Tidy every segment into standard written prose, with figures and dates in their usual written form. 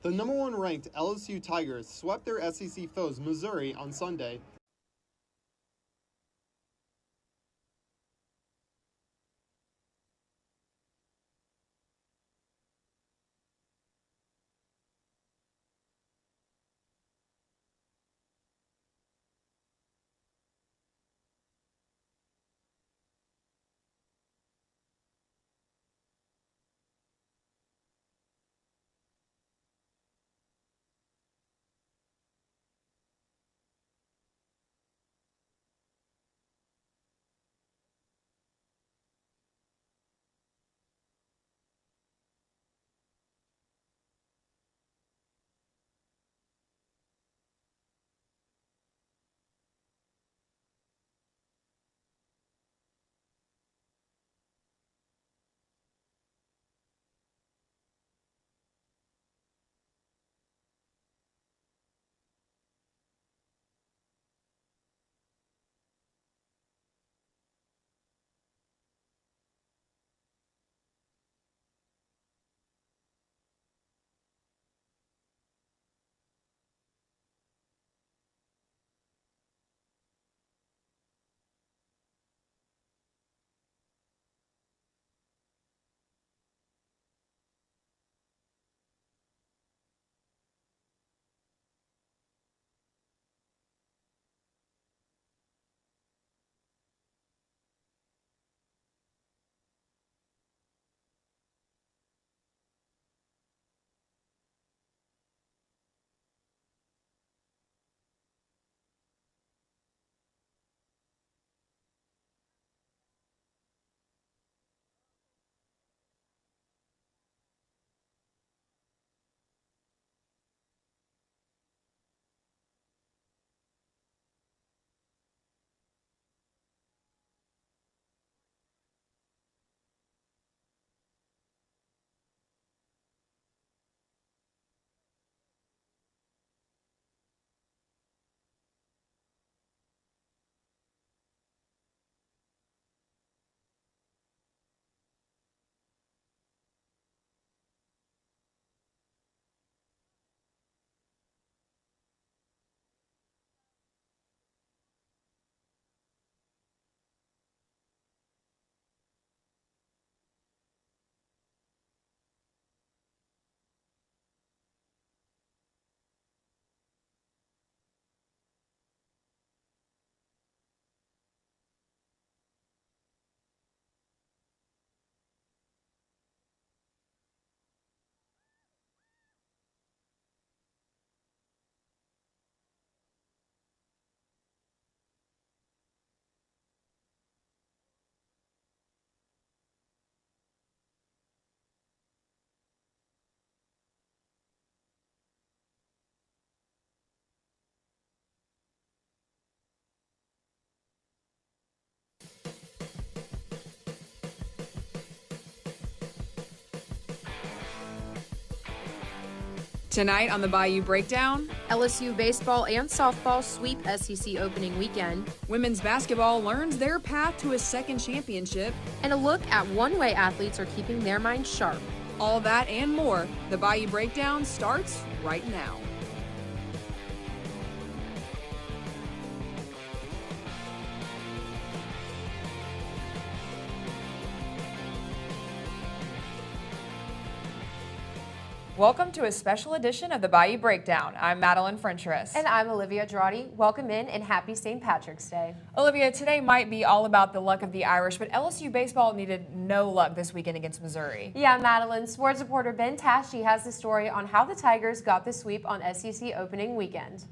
The #1 ranked LSU Tigers swept their SEC foes Missouri on Sunday. Tonight on the Bayou Breakdown, LSU baseball and softball sweep SEC opening weekend, women's basketball learns their path to a second championship, and a look at one-way athletes are keeping their minds sharp. All that and more. The Bayou Breakdown starts right now. Welcome to a special edition of the Bayou Breakdown. I'm Madelyn Frentress. And I'm Olivia Drawdy. Welcome in and happy St. Patrick's Day. Olivia, today might be all about the luck of the Irish, but LSU baseball needed no luck this weekend against Missouri. Yeah, Madelyn. Sports reporter Ben Tashi has the story on how the Tigers got the sweep on SEC opening weekend.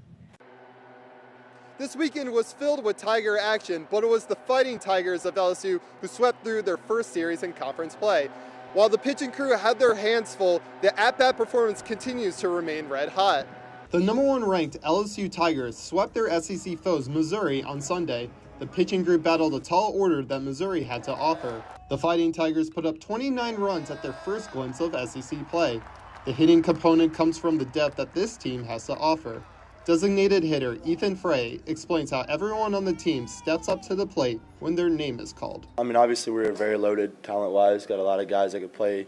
This weekend was filled with Tiger action, but it was the Fighting Tigers of LSU who swept through their first series in conference play. While the pitching crew had their hands full, the at-bat performance continues to remain red hot. The #1 ranked LSU Tigers swept their SEC foes Missouri on Sunday. The pitching group battled a tall order that Missouri had to offer. The Fighting Tigers put up 29 runs at their first glimpse of SEC play. The hitting component comes from the depth that this team has to offer. Designated hitter Ethan Frey explains how everyone on the team steps up to the plate when their name is called. I mean, obviously we're very loaded talent-wise. Got a lot of guys that could play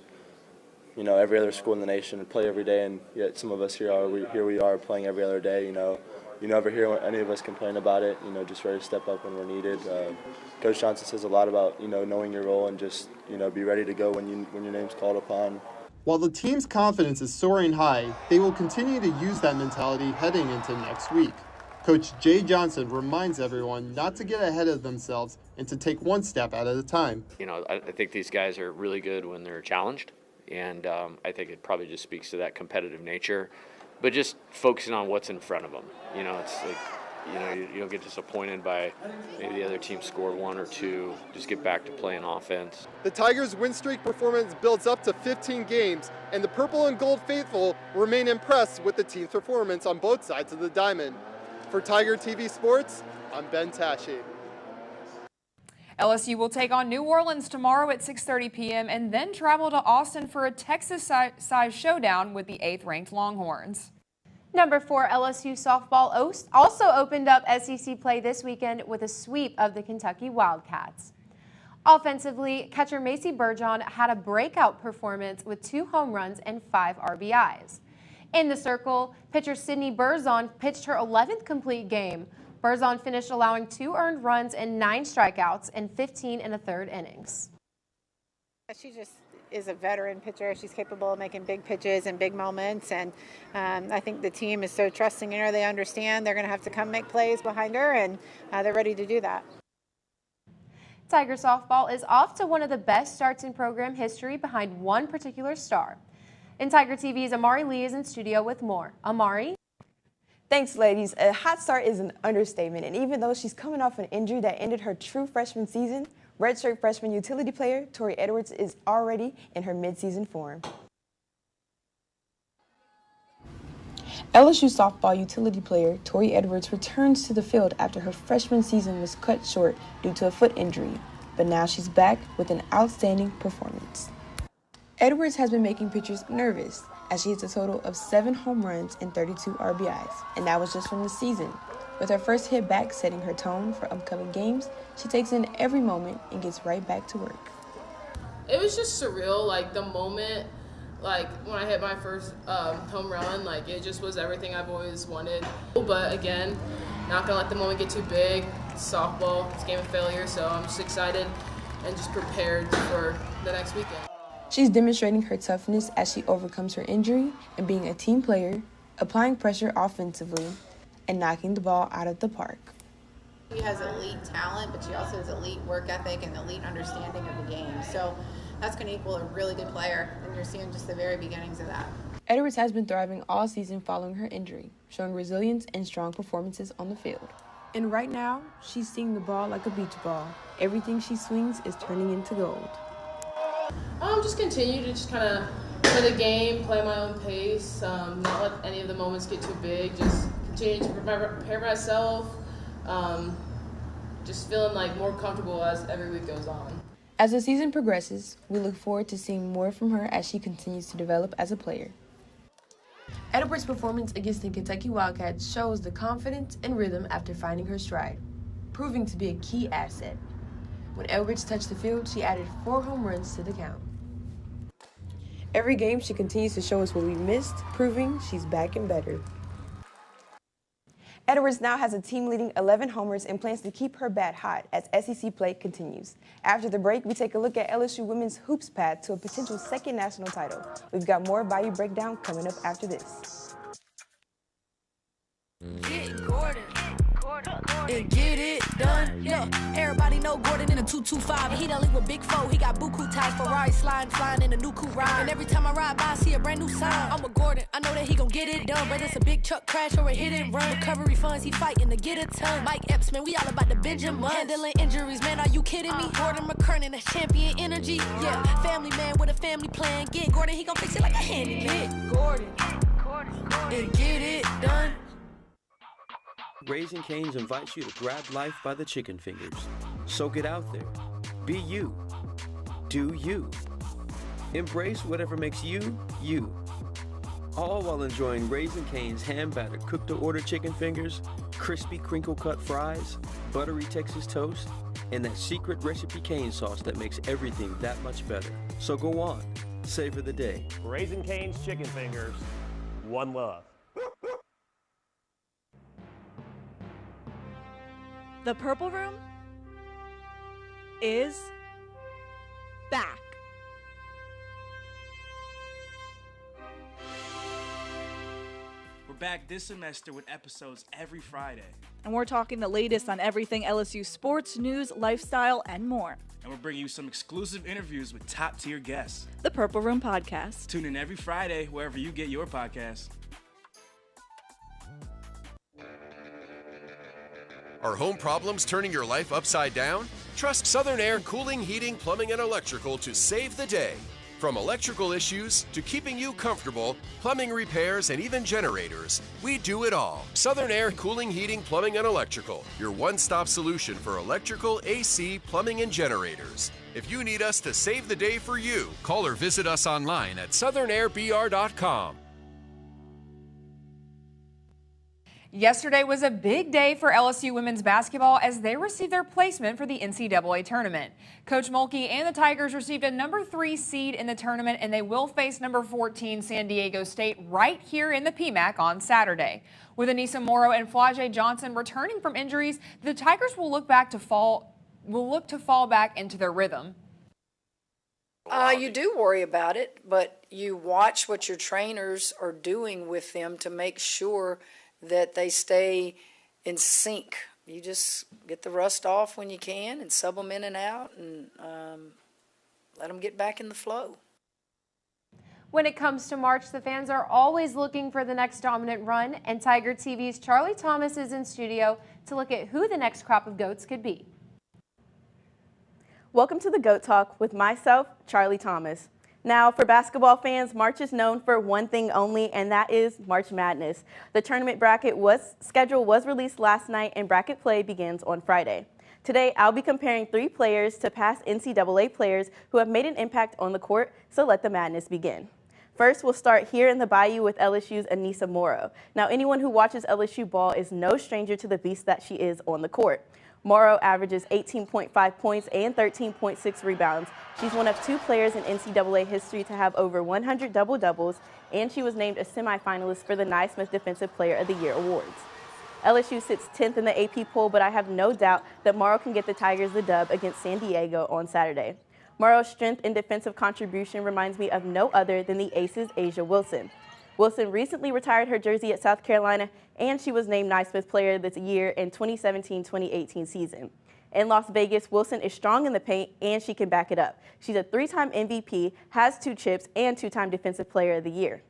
you know, every other school in the nation and play every day, and yet some of us here we are playing every other day. You know, you never hear any of us complain about it. You know, just ready to step up when we're needed. Coach Johnson says a lot about, you know, knowing your role and just, you know, be ready to go when your name's called upon. While the team's confidence is soaring high, they will continue to use that mentality heading into next week. Coach Jay Johnson reminds everyone not to get ahead of themselves and to take one step at a time. You know, I think these guys are really good when they're challenged, and I think it probably just speaks to that competitive nature, but just focusing on what's in front of them. You know, it's like, you know, you don't get disappointed by maybe the other team scored 1 or 2. Just get back to playing offense. The Tigers' win streak performance builds up to 15 games, and the purple and gold faithful remain impressed with the team's performance on both sides of the diamond. For Tiger TV Sports, I'm Ben Tashi. LSU will take on New Orleans tomorrow at 6:30 p.m. and then travel to Austin for a Texas-sized showdown with the 8th-ranked Longhorns. Number 4 LSU softball also opened up SEC play this weekend with a sweep of the Kentucky Wildcats. Offensively, catcher Macy Burgeon had a breakout performance with 2 home runs and 5 RBIs. In the circle, pitcher Sydney Burzon pitched her 11th complete game. Burzon finished allowing 2 earned runs and 9 strikeouts in 15 1/3 innings. She just is a veteran pitcher. She's capable of making big pitches and big moments, and I think the team is so trusting in her. They understand they're going to have to come make plays behind her, and they're ready to do that. Tiger softball is off to one of the best starts in program history behind one particular star. And Tiger TV's Amari Lee is in studio with more. Amari? Thanks, ladies. A hot start is an understatement, and even though she's coming off an injury that ended her true freshman season, redshirt freshman utility player Tori Edwards is already in her midseason form. LSU softball utility player Tori Edwards returns to the field after her freshman season was cut short due to a foot injury, but now she's back with an outstanding performance. Edwards has been making pitchers nervous as she hits a total of 7 home runs and 32 RBIs, and that was just from the season. With her first hit back setting her tone for upcoming games, she takes in every moment and gets right back to work. It was just surreal, like the moment, like when I hit my first home run, like it just was everything I've always wanted. But again, not gonna let the moment get too big. It's softball, it's a game of failure, so I'm just excited and just prepared for the next weekend. She's demonstrating her toughness as she overcomes her injury and being a team player, applying pressure offensively, and knocking the ball out of the park. She has elite talent, but she also has elite work ethic and elite understanding of the game. So that's going to equal a really good player, and you're seeing just the very beginnings of that. Edwards has been thriving all season following her injury, showing resilience and strong performances on the field. And right now, she's seeing the ball like a beach ball. Everything she swings is turning into gold. Just continue to just kind of play the game, play my own pace, not let any of the moments get too big, just continue to prepare myself, just feeling like more comfortable as every week goes on. As the season progresses, we look forward to seeing more from her as she continues to develop as a player. Edwards' performance against the Kentucky Wildcats shows the confidence and rhythm after finding her stride, proving to be a key asset. When Edwards touched the field, she added 4 home runs to the count. Every game, she continues to show us what we missed, proving she's back and better. Edwards now has a team-leading 11 homers and plans to keep her bat hot as SEC play continues. After the break, we take a look at LSU women's hoops path to a potential second national title. We've got more Bayou Breakdown coming up after this. And get it done. Look, everybody know Gordon in a 225. And he done link with Big Foe. He got buku ties, Ferrari sliding, flying in a new coupe ride. And every time I ride by, I see a brand new sign. I'm a Gordon, I know that he gon' get it done. Whether it's a big truck crash or a hit and run. Recovery funds, he fighting to get a ton. Mike Epps, man, we all about the Benjamin. Handling injuries, man, are you kidding me? Gordon McKernan, that's champion energy. Yeah, family man with a family plan. Get Gordon, he gon' fix it like a handyman. Gordon, and get it done. Raising Cane's invites you to grab life by the chicken fingers. So get out there. Be you. Do you. Embrace whatever makes you, you. All while enjoying Raising Cane's hand-battered cooked-to-order chicken fingers, crispy crinkle-cut fries, buttery Texas toast, and that secret recipe cane sauce that makes everything that much better. So go on. Savor the day. Raising Cane's Chicken Fingers, one love. The Purple Room is back. We're back this semester with episodes every Friday. And we're talking the latest on everything LSU sports, news, lifestyle, and more. And we're bringing you some exclusive interviews with top-tier guests. The Purple Room Podcast. Tune in every Friday wherever you get your podcasts. Are home problems turning your life upside down? Trust Southern Air Cooling, Heating, Plumbing, and Electrical to save the day. From electrical issues to keeping you comfortable, plumbing repairs, and even generators, we do it all. Southern Air Cooling, Heating, Plumbing, and Electrical, your one-stop solution for electrical, AC, plumbing, and generators. If you need us to save the day for you, call or visit us online at southernnairbr.com. Yesterday was a big day for LSU women's basketball as they received their placement for the NCAA tournament. Coach Mulkey and the Tigers received a number 3 seed in the tournament, and they will face number 14 San Diego State right here in the PMAC on Saturday. With Anissa Morrow and Flau'jae Johnson returning from injuries, the Tigers will look to fall back into their rhythm. You do worry about it, but you watch what your trainers are doing with them to make sure that they stay in sync. You just get the rust off when you can and sub them in and out and let them get back in the flow. When it comes to March, the fans are always looking for the next dominant run, and Tiger TV's Charlie Thomas is in studio to look at who the next crop of GOATs could be. Welcome to the GOAT Talk with myself, Charlie Thomas. Now, for basketball fans, March is known for one thing only, and that is March Madness. The tournament schedule was released last night, and bracket play begins on Friday. Today, I'll be comparing 3 players to past NCAA players who have made an impact on the court, so let the madness begin. First, we'll start here in the Bayou with LSU's Anissa Morrow. Now, anyone who watches LSU ball is no stranger to the beast that she is on the court. Morrow averages 18.5 points and 13.6 rebounds. She's one of 2 players in NCAA history to have over 100 double-doubles, and she was named a semifinalist for the Naismith Defensive Player of the Year awards. LSU sits 10th in the AP poll, but I have no doubt that Morrow can get the Tigers the dub against San Diego on Saturday. Morrow's strength and defensive contribution reminds me of no other than the Aces' A'ja Wilson. Wilson recently retired her jersey at South Carolina, and she was named Naismith Player of the Year in 2017-2018 season. In Las Vegas, Wilson is strong in the paint, and she can back it up. She's a 3-time MVP, has 2 chips, and 2-time Defensive Player of the Year.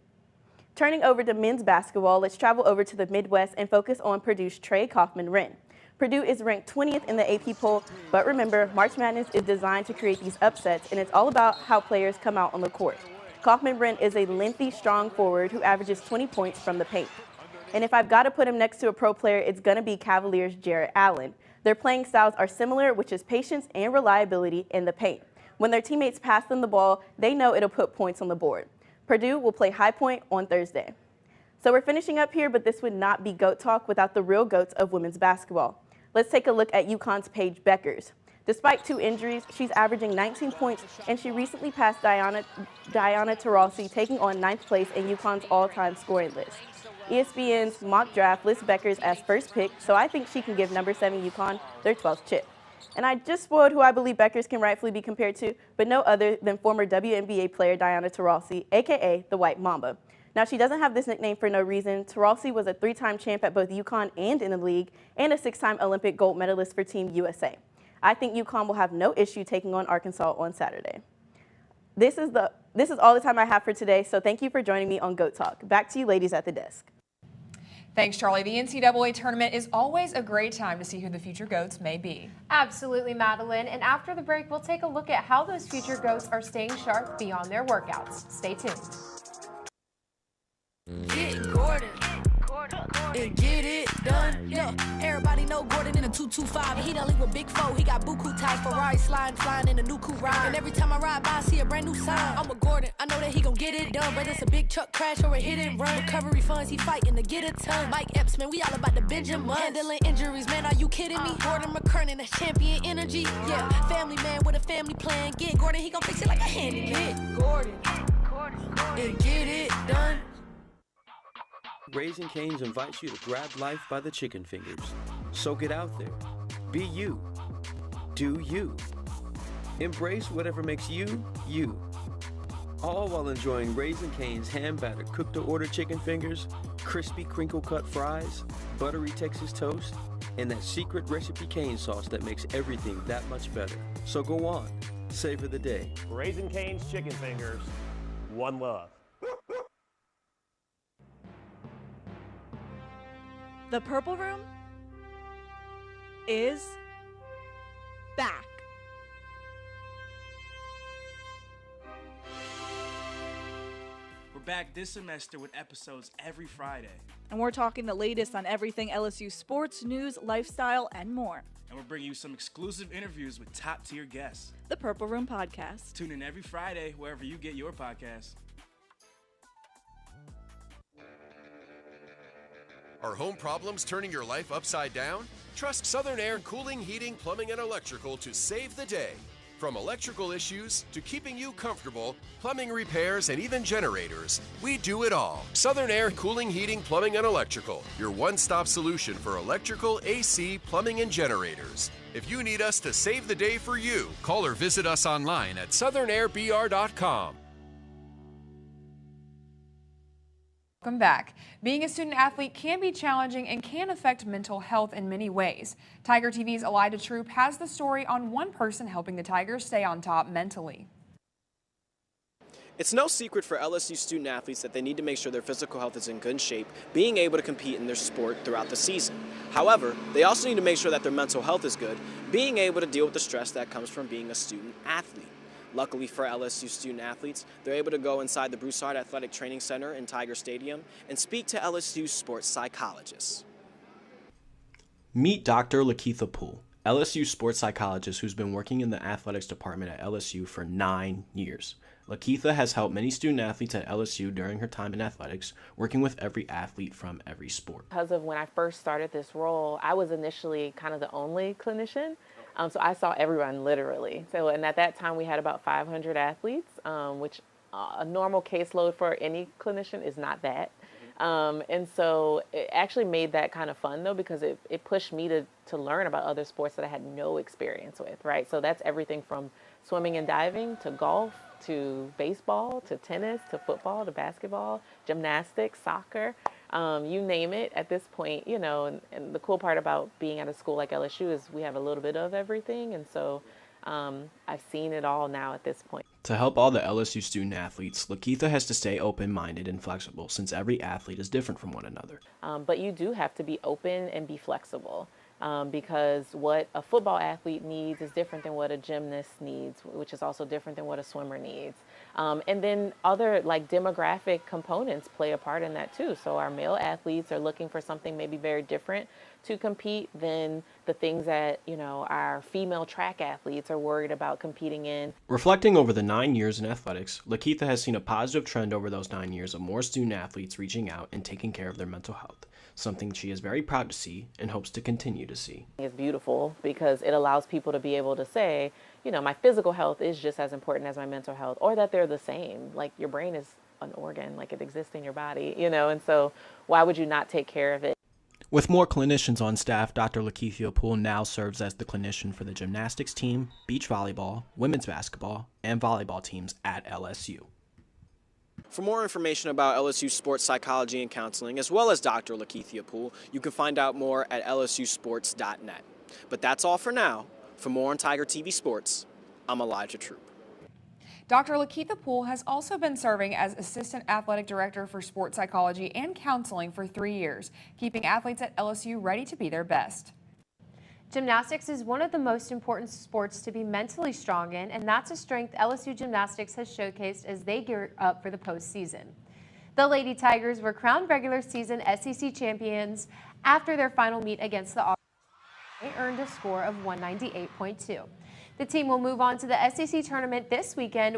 Turning over to men's basketball, let's travel over to the Midwest and focus on Purdue's Trey Kaufman-Renn. Purdue is ranked 20th in the AP poll, but remember, March Madness is designed to create these upsets, and it's all about how players come out on the court. Kaufman-Renn is a lengthy, strong forward who averages 20 points from the paint. And if I've got to put him next to a pro player, it's going to be Cavaliers' Jarrett Allen. Their playing styles are similar, which is patience and reliability in the paint. When their teammates pass them the ball, they know it'll put points on the board. Purdue will play High Point on Thursday. So we're finishing up here, but this would not be GOAT Talk without the real GOATs of women's basketball. Let's take a look at UConn's Paige Bueckers. Despite 2 injuries, she's averaging 19 points, and she recently passed Diana Taurasi, taking on 9th place in UConn's all-time scoring list. ESPN's mock draft lists Bueckers as first pick, so I think she can give number 7 UConn their 12th chip. And I just spoiled who I believe Bueckers can rightfully be compared to, but no other than former WNBA player Diana Taurasi, a.k.a. the White Mamba. Now, she doesn't have this nickname for no reason. Taurasi was a 3-time champ at both UConn and in the league, and a 6-time Olympic gold medalist for Team USA. I think UConn will have no issue taking on Arkansas on Saturday. This is all the time I have for today, so thank you for joining me on GOAT Talk. Back to you ladies at the desk. Thanks, Charlie. The NCAA tournament is always a great time to see who the future GOATs may be. Absolutely, Madeline. And after the break, we'll take a look at how those future GOATs are staying sharp beyond their workouts. Stay tuned. Get Gordon and get it done. Yeah, everybody know Gordon in a 225. He done link with Big Foe. He got buku ties, Ferrari sliding, flying in a new coupe ride. And every time I ride by, I see a brand new sign. I'm a Gordon, I know that he gon' get it done. Whether it's a big truck crash or a hit and run. Recovery funds, he fighting to get a ton. Mike Epps, man, we all about the Benjamin. Handling injuries, man, are you kidding me? Gordon McKernan, that's champion energy. Yeah, family man with a family plan. Get Gordon, he gon' fix it like a handy. Get Gordon, and get it done. Raising Cane's invites you to grab life by the chicken fingers. So get out there. Be you. Do you. Embrace whatever makes you, you. All while enjoying Raising Cane's hand-battered cooked-to-order chicken fingers, crispy crinkle-cut fries, buttery Texas toast, and that secret recipe cane sauce that makes everything that much better. So go on. Savor the day. Raising Cane's chicken fingers. One love. The Purple Room is back. We're back this semester with episodes every Friday. And we're talking the latest on everything LSU sports, news, lifestyle, and more. And we'll bring you some exclusive interviews with top-tier guests. The Purple Room Podcast. Tune in every Friday wherever you get your podcasts. Are home problems turning your life upside down? Trust Southern Air Cooling, Heating, Plumbing, and Electrical to save the day. From electrical issues to keeping you comfortable, plumbing repairs, and even generators, we do it all. Southern Air Cooling, Heating, Plumbing, and Electrical, your one-stop solution for electrical, AC, plumbing, and generators. If you need us to save the day for you, call or visit us online at southernnairbr.com. Welcome back. Being a student athlete can be challenging and can affect mental health in many ways. Tiger TV's Elida Troop has the story on one person helping the Tigers stay on top mentally. It's no secret for LSU student athletes that they need to make sure their physical health is in good shape, being able to compete in their sport throughout the season. However, they also need to make sure that their mental health is good, being able to deal with the stress that comes from being a student athlete. Luckily for LSU student athletes, they're able to go inside the Broussard Athletic Training Center in Tiger Stadium and speak to LSU sports psychologists. Meet Dr. Lakeitha Poole, LSU sports psychologist who's been working in the athletics department at LSU for 9 years. Lakeitha has helped many student athletes at LSU during her time in athletics, working with every athlete from every sport. Because of when I first started this role, I was initially kind of the only clinician. So I saw everyone literally. And at that time we had about 500 athletes, which a normal caseload for any clinician is not that. And so it actually made that kind of fun though, because it pushed me to learn about other sports that I had no experience with, right? So that's everything from swimming and diving to golf, to baseball, to tennis, to football, to basketball, gymnastics, soccer. You name it at this point, you know, and the cool part about being at a school like LSU is we have a little bit of everything. And so I've seen it all now at this point. To help all the LSU student athletes, Lakeitha has to stay open-minded and flexible since every athlete is different from one another. But you do have to be open and be flexible. Because what a football athlete needs is different than what a gymnast needs, which is also different than what a swimmer needs. And then other like demographic components play a part in that too. So our male athletes are looking for something maybe very different to compete than the things that, you know, our female track athletes are worried about competing in. Reflecting over the 9 years in athletics, Lakeitha has seen a positive trend over those 9 years of more student athletes reaching out and taking care of their mental health. Something she is very proud to see and hopes to continue to see. It's beautiful because it allows people to be able to say, you know, my physical health is just as important as my mental health, or that they're the same. Like your brain is an organ, like it exists in your body, you know, and so why would you not take care of it? With more clinicians on staff, Dr. Lakeitha Poole now serves as the clinician for the gymnastics team, beach volleyball, women's basketball, and volleyball teams at LSU. For more information about LSU sports psychology and counseling, as well as Dr. Lakeitha Poole, you can find out more at lsusports.net. But that's all for now. For more on Tiger TV Sports, I'm Elijah Troop. Dr. Lakeitha Poole has also been serving as Assistant Athletic Director for Sports Psychology and Counseling for 3 years, keeping athletes at LSU ready to be their best. Gymnastics is one of the most important sports to be mentally strong in, and that's a strength LSU Gymnastics has showcased as they gear up for the postseason. The Lady Tigers were crowned regular season SEC champions after their final meet against the Auburn. They earned a score of 198.2. The team will move on to the SEC tournament this weekend,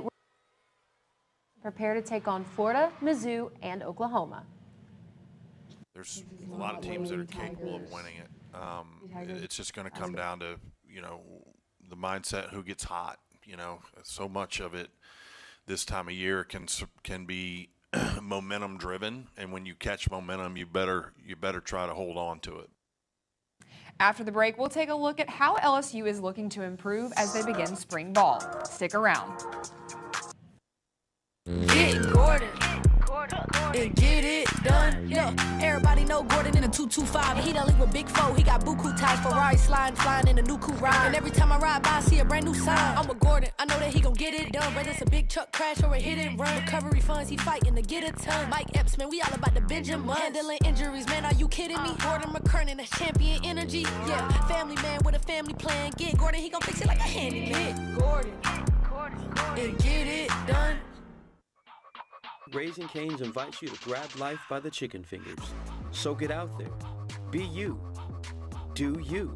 prepare to take on Florida, Mizzou, and Oklahoma. There's a lot of teams that are capable of winning it. It's just going to come down to, the mindset, who gets hot. So much of it this time of year can be momentum driven, and when you catch momentum, you better try to hold on to it. After the break, we'll take a look at how LSU is looking to improve as they begin spring ball. Stick around. Get Gordon and get it done. Yeah, everybody know Gordon in a 225. He done link with Big Foe. He got buku ties, Ferrari sliding, flying in a new coupe ride. And every time I ride by, I see a brand new sign. I'm a Gordon. I know that he gon' get it done. Whether it's a big truck crash or a hit and run, recovery funds he fighting to get a ton. Mike Epps, man, we all about the Benjamin. Handling injuries, man, are you kidding me? Gordon McKernan, that's champion energy. Yeah, family man with a family plan. Get Gordon, he gon' fix it like a handyman. Get Gordon and get it done. Raising Cane's invites you to grab life by the chicken fingers. So get out there. Be you. Do you.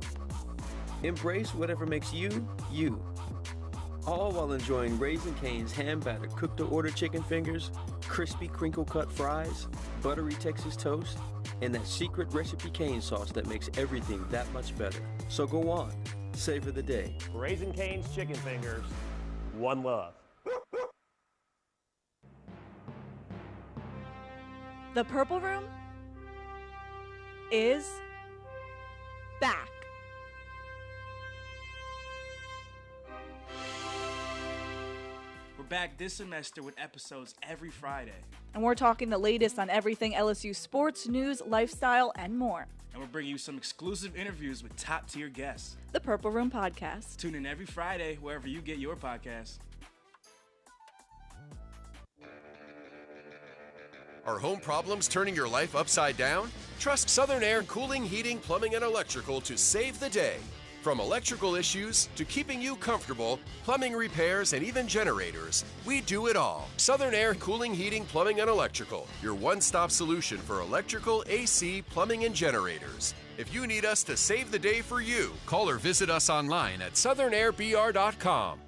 Embrace whatever makes you, you. All while enjoying Raising Cane's hand-battered cooked-to-order chicken fingers, crispy crinkle-cut fries, buttery Texas toast, and that secret recipe cane sauce that makes everything that much better. So go on. Savor the day. Raising Cane's chicken fingers. One love. The Purple Room is back. We're back this semester with episodes every Friday. And we're talking the latest on everything LSU sports, news, lifestyle, and more. And we're bringing you some exclusive interviews with top-tier guests. The Purple Room Podcast. Tune in every Friday wherever you get your podcasts. Are home problems turning your life upside down? Trust Southern Air Cooling, Heating, Plumbing, and Electrical to save the day. From electrical issues to keeping you comfortable, plumbing repairs, and even generators, we do it all. Southern Air Cooling, Heating, Plumbing, and Electrical, your one-stop solution for electrical, AC, plumbing, and generators. If you need us to save the day for you, call or visit us online at southernairbr.com.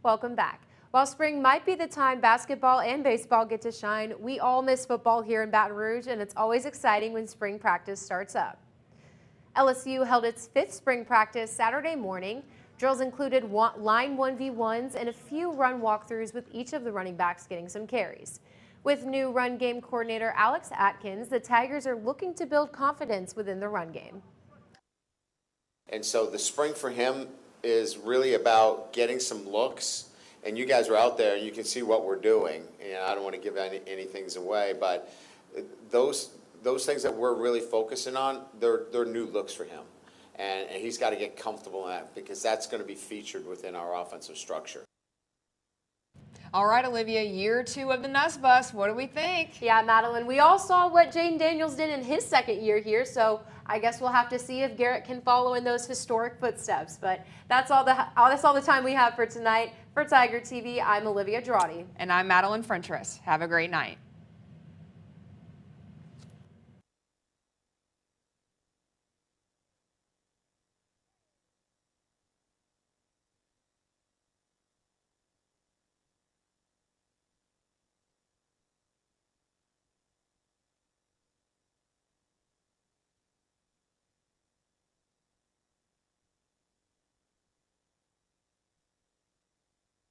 Welcome back. While spring might be the time basketball and baseball get to shine, we all miss football here in Baton Rouge, and it's always exciting when spring practice starts up. LSU held its 5th spring practice Saturday morning. Drills included line 1v1s and a few run walkthroughs with each of the running backs getting some carries. With new run game coordinator Alex Atkins, the Tigers are looking to build confidence within the run game. And so the spring for him is really about getting some looks. And you guys are out there, and you can see what we're doing. And I don't want to give any things away, but those things that we're really focusing on, they're new looks for him. And he's got to get comfortable in that, because that's going to be featured within our offensive structure. All right, Olivia, year 2 of the Nuss Bus. What do we think? Yeah, Madelyn, we all saw what Jaden Daniels did in his 2nd year here, so I guess we'll have to see if Garrett can follow in those historic footsteps. But that's all the time we have for tonight. For Tiger TV, I'm Olivia Drawdy. And I'm Madelyn Frentress. Have a great night.